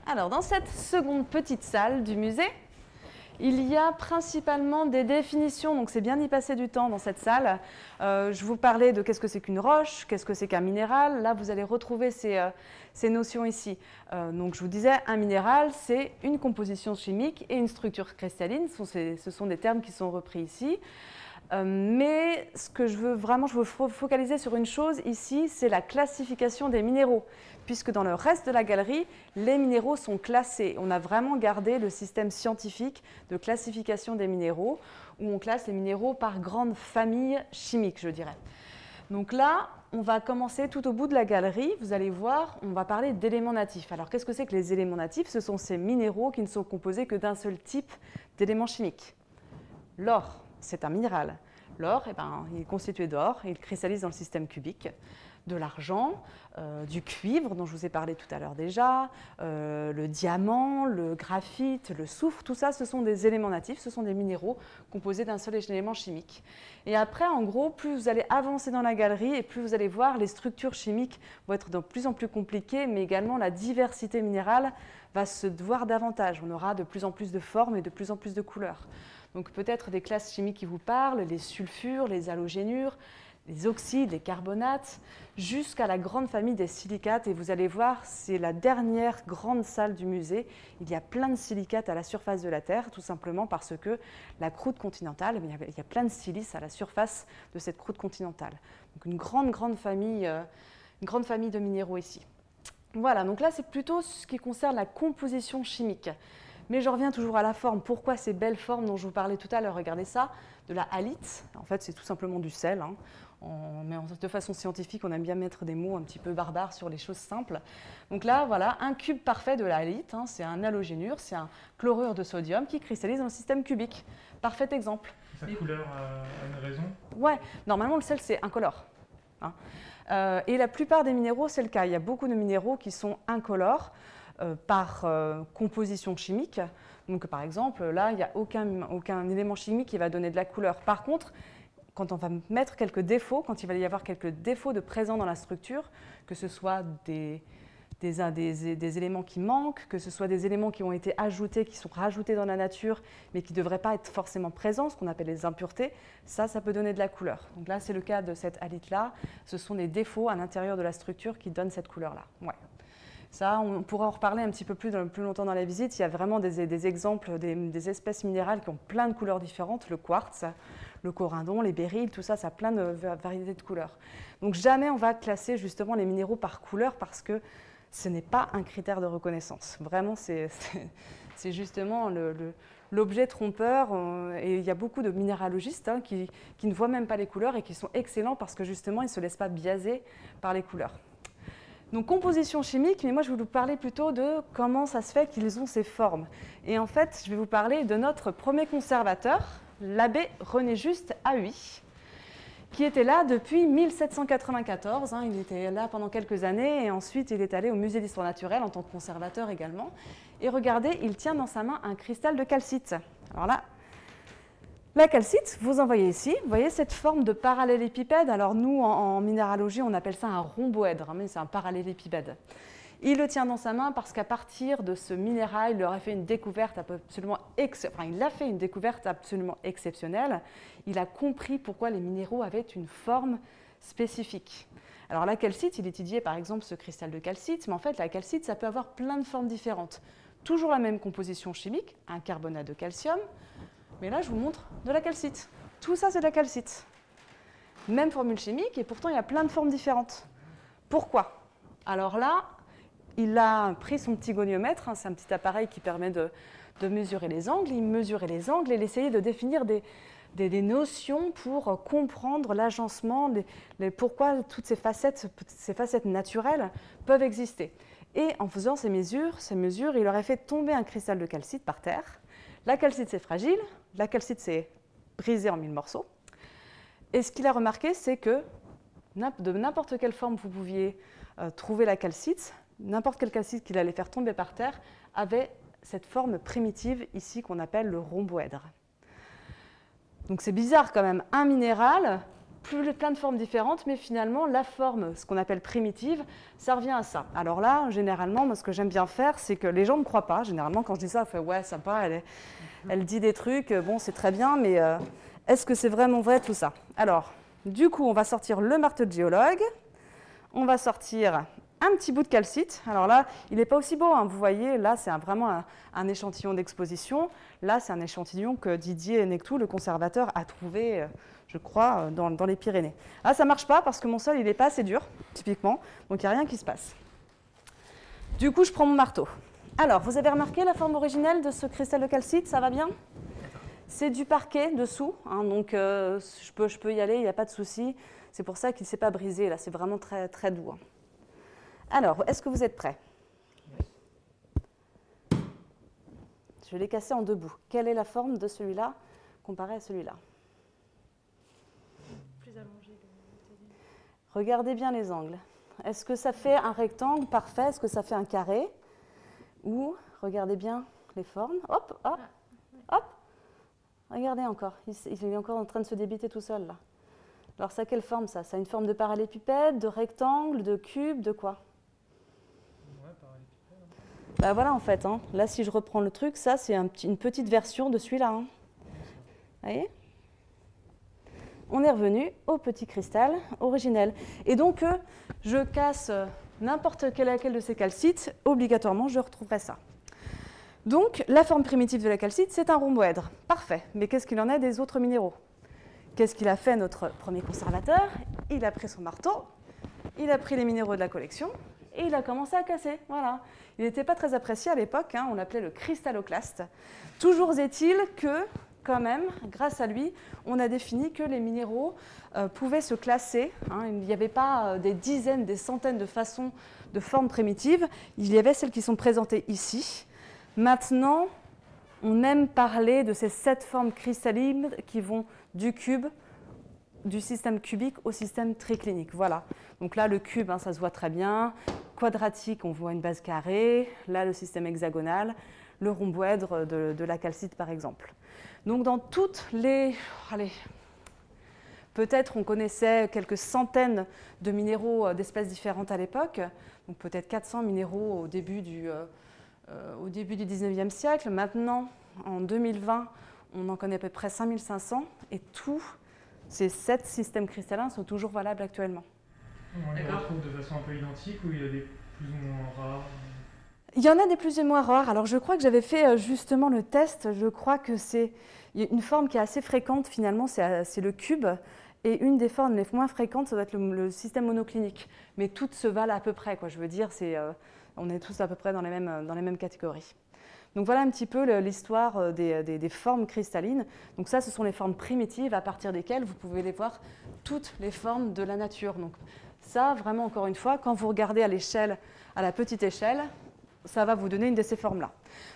Alors, dans cette seconde petite salle du musée, il y a principalement des définitions, donc c'est bien d'y passer du temps dans cette salle. Je vous parlais de qu'est-ce que c'est qu'une roche, qu'est-ce que c'est qu'un minéral. Là, vous allez retrouver ces notions ici. Donc, je vous disais, un minéral, c'est une composition chimique et une structure cristalline. Ce sont des termes qui sont repris ici. Mais ce que je veux focaliser sur une chose ici, c'est la classification des minéraux, puisque dans le reste de la galerie, les minéraux sont classés. On a vraiment gardé le système scientifique de classification des minéraux, où on classe les minéraux par grande famille chimique, je dirais. Donc là, on va commencer tout au bout de la galerie. Vous allez voir, on va parler d'éléments natifs. Alors, qu'est-ce que c'est que les éléments natifs? Ce sont ces minéraux qui ne sont composés que d'un seul type d'éléments chimiques. L'or, c'est un minéral. L'or, il est constitué d'or et il cristallise dans le système cubique. De l'argent, du cuivre dont je vous ai parlé tout à l'heure déjà, le diamant, le graphite, le soufre, tout ça, ce sont des éléments natifs, ce sont des minéraux composés d'un seul élément chimique. Et après, en gros, plus vous allez avancer dans la galerie et plus vous allez voir, les structures chimiques vont être de plus en plus compliquées, mais également la diversité minérale va se voir davantage. On aura de plus en plus de formes et de plus en plus de couleurs. Donc peut-être des classes chimiques qui vous parlent, les sulfures, les halogénures, les oxydes, les carbonates, jusqu'à la grande famille des silicates. Et vous allez voir, c'est la dernière grande salle du musée. Il y a plein de silicates à la surface de la Terre, tout simplement parce que la croûte continentale, il y a plein de silice à la surface de cette croûte continentale. Donc une grande famille de minéraux ici. Voilà, donc là c'est plutôt ce qui concerne la composition chimique. Mais je reviens toujours à la forme. Pourquoi ces belles formes dont je vous parlais tout à l'heure? Regardez ça, de la halite. En fait, c'est tout simplement du sel. Mais de façon scientifique, on aime bien mettre des mots un petit peu barbares sur les choses simples. Donc là, voilà, un cube parfait de la halite. C'est un halogénure, c'est un chlorure de sodium qui cristallise dans le système cubique. Parfait exemple. Sa couleur a une raison? Ouais, normalement, le sel, c'est incolore. Et la plupart des minéraux, c'est le cas. Il y a beaucoup de minéraux qui sont incolores. Par composition chimique. Donc, par exemple, là, il n'y a aucun élément chimique qui va donner de la couleur. Par contre, quand on va mettre quelques défauts, quand il va y avoir quelques défauts de présents dans la structure, que ce soit des éléments qui manquent, que ce soit des éléments qui ont été ajoutés, qui sont rajoutés dans la nature, mais qui ne devraient pas être forcément présents, ce qu'on appelle les impuretés, ça peut donner de la couleur. Donc là, c'est le cas de cette halite-là. Ce sont des défauts à l'intérieur de la structure qui donnent cette couleur-là. Ouais. Ça, on pourra en reparler un petit peu plus longtemps dans la visite. Il y a vraiment des exemples, des espèces minérales qui ont plein de couleurs différentes. Le quartz, le corindon, les béryls, tout ça, ça a plein de variétés de couleurs. Donc jamais on va classer justement les minéraux par couleur parce que ce n'est pas un critère de reconnaissance. Vraiment, c'est justement l'objet trompeur. Et il y a beaucoup de minéralogistes qui ne voient même pas les couleurs et qui sont excellents parce que justement, ils ne se laissent pas biaiser par les couleurs. Donc composition chimique, mais moi je vais vous parler plutôt de comment ça se fait qu'ils ont ces formes. Et en fait, je vais vous parler de notre premier conservateur, l'abbé René Juste à Huy, qui était là depuis 1794. Il était là pendant quelques années et ensuite il est allé au musée d'histoire naturelle en tant que conservateur également. Et regardez, il tient dans sa main un cristal de calcite. Alors là, la calcite, vous en voyez ici, vous voyez cette forme de parallélépipède. Alors nous, en minéralogie, on appelle ça un rhomboèdre, mais c'est un parallélépipède. Il le tient dans sa main parce qu'à partir de ce minéral, il a fait une découverte absolument exceptionnelle. Il a compris pourquoi les minéraux avaient une forme spécifique. Alors la calcite, il étudiait par exemple ce cristal de calcite, mais en fait la calcite, ça peut avoir plein de formes différentes. Toujours la même composition chimique, un carbonate de calcium. Mais là, je vous montre de la calcite. Tout ça, c'est de la calcite. Même formule chimique, et pourtant, il y a plein de formes différentes. Pourquoi? Alors là, il a pris son petit goniomètre, c'est un petit appareil qui permet de mesurer les angles. Il mesurait les angles et il essayait de définir des notions pour comprendre l'agencement, pourquoi toutes ces facettes naturelles peuvent exister. Et en faisant ces mesures, il aurait fait tomber un cristal de calcite par terre. La calcite, c'est fragile. La calcite, c'est brisé en 1000 morceaux. Et ce qu'il a remarqué, c'est que de n'importe quelle forme vous pouviez trouver la calcite, n'importe quelle calcite qu'il allait faire tomber par terre avait cette forme primitive ici qu'on appelle le rhomboèdre. Donc c'est bizarre quand même. Un minéral plein de formes différentes, mais finalement, la forme, ce qu'on appelle primitive, ça revient à ça. Alors là, généralement, moi, ce que j'aime bien faire, c'est que les gens ne me croient pas. Généralement, quand je dis ça, on fait « ouais, sympa, elle dit des trucs, bon, c'est très bien, mais est-ce que c'est vraiment vrai, tout ça ?» Alors, du coup, on va sortir le marteau de géologue, on va sortir un petit bout de calcite. Alors là, il n'est pas aussi beau, hein. Vous voyez, là, c'est vraiment un échantillon d'exposition. Là, c'est un échantillon que Didier Nectou, le conservateur, a trouvé, je crois, dans les Pyrénées. Là, ça ne marche pas parce que mon sol, il n'est pas assez dur, typiquement. Donc, il n'y a rien qui se passe. Du coup, je prends mon marteau. Alors, vous avez remarqué la forme originelle de ce cristal de calcite? Ça va bien? C'est du parquet dessous, hein, donc je peux y aller, il n'y a pas de souci. C'est pour ça qu'il ne s'est pas brisé, là, c'est vraiment très, très doux. Hein. Alors, est-ce que vous êtes prêts? Je l'ai cassé en deux bouts. Quelle est la forme de celui-là comparé à celui-là? Plus allongé. Regardez bien les angles. Est-ce que ça fait un rectangle parfait? Est-ce que ça fait un carré? Ou, regardez bien les formes. Hop, hop, hop. Regardez encore. Il est encore en train de se débiter tout seul, là. Alors, ça a quelle forme, ça? Ça a une forme de parallépipède, de rectangle, de cube, de quoi? Ben voilà, en fait, hein. Là, si je reprends le truc, ça, c'est une petite version de celui-là. Hein. Vous voyez? On est revenu au petit cristal originel. Et donc, je casse n'importe laquelle de ces calcites, obligatoirement, je retrouverai ça. Donc, la forme primitive de la calcite, c'est un rhomboèdre. Parfait. Mais qu'est-ce qu'il en est des autres minéraux? Qu'est-ce qu'il a fait, notre premier conservateur? Il a pris son marteau, il a pris les minéraux de la collection, et il a commencé à casser. Voilà. Il n'était pas très apprécié à l'époque, hein, on l'appelait le cristalloclaste. Toujours est-il que, quand même, grâce à lui, on a défini que les minéraux pouvaient se classer. Hein. Il n'y avait pas des dizaines, des centaines de façons, de formes primitives. Il y avait celles qui sont présentées ici. Maintenant, on aime parler de ces 7 formes cristallines qui vont du cube, du système cubique au système triclinique. Voilà. Donc là, le cube, hein, ça se voit très bien. Quadratique, on voit une base carrée. Là, le système hexagonal. Le rhomboèdre de la calcite, par exemple. Donc, dans toutes les... Allez, peut-être on connaissait quelques centaines de minéraux d'espèces différentes à l'époque. Donc, peut-être 400 minéraux au début du 19e siècle. Maintenant, en 2020, on en connaît à peu près 5500. Et tous ces 7 systèmes cristallins sont toujours valables actuellement. On les retrouve de façon un peu identique ou il y a des plus ou moins rares? Il y en a des plus ou moins rares. Alors, je crois que j'avais fait justement le test. Je crois que c'est une forme qui est assez fréquente, finalement, c'est le cube. Et une des formes les moins fréquentes, ça doit être le système monoclinique. Mais toutes se valent à peu près, quoi. Je veux dire, on est tous à peu près dans les mêmes catégories. Donc, voilà un petit peu l'histoire des formes cristallines. Donc, ça, ce sont les formes primitives à partir desquelles vous pouvez les voir toutes les formes de la nature. Donc, ça, vraiment, encore une fois, quand vous regardez à l'échelle, à la petite échelle, ça va vous donner une de ces formes-là.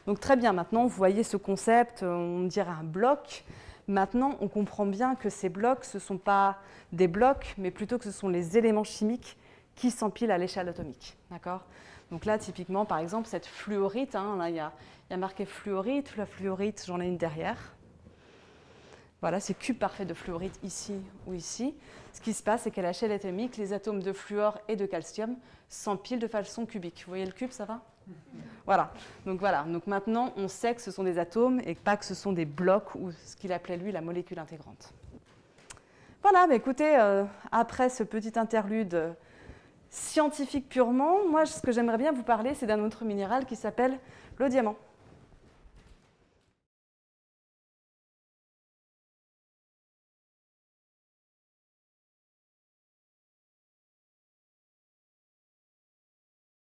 Donc très bien, maintenant vous voyez ce concept, on dirait un bloc. Maintenant on comprend bien que ces blocs, ce ne sont pas des blocs, mais plutôt que ce sont les éléments chimiques qui s'empilent à l'échelle atomique. D'accord ? Donc là typiquement par exemple cette fluorite, hein, là il y a marqué fluorite, la fluorite j'en ai une derrière. Voilà, c'est cube parfait de fluorite ici ou ici. Ce qui se passe, c'est qu'à l'échelle atomique, les atomes de fluor et de calcium s'empilent de façon cubique. Vous voyez le cube, ça va ? Voilà. Donc maintenant, on sait que ce sont des atomes et pas que ce sont des blocs ou ce qu'il appelait lui la molécule intégrante. Voilà, bah écoutez, après ce petit interlude scientifique purement, moi ce que j'aimerais bien vous parler, c'est d'un autre minéral qui s'appelle le diamant.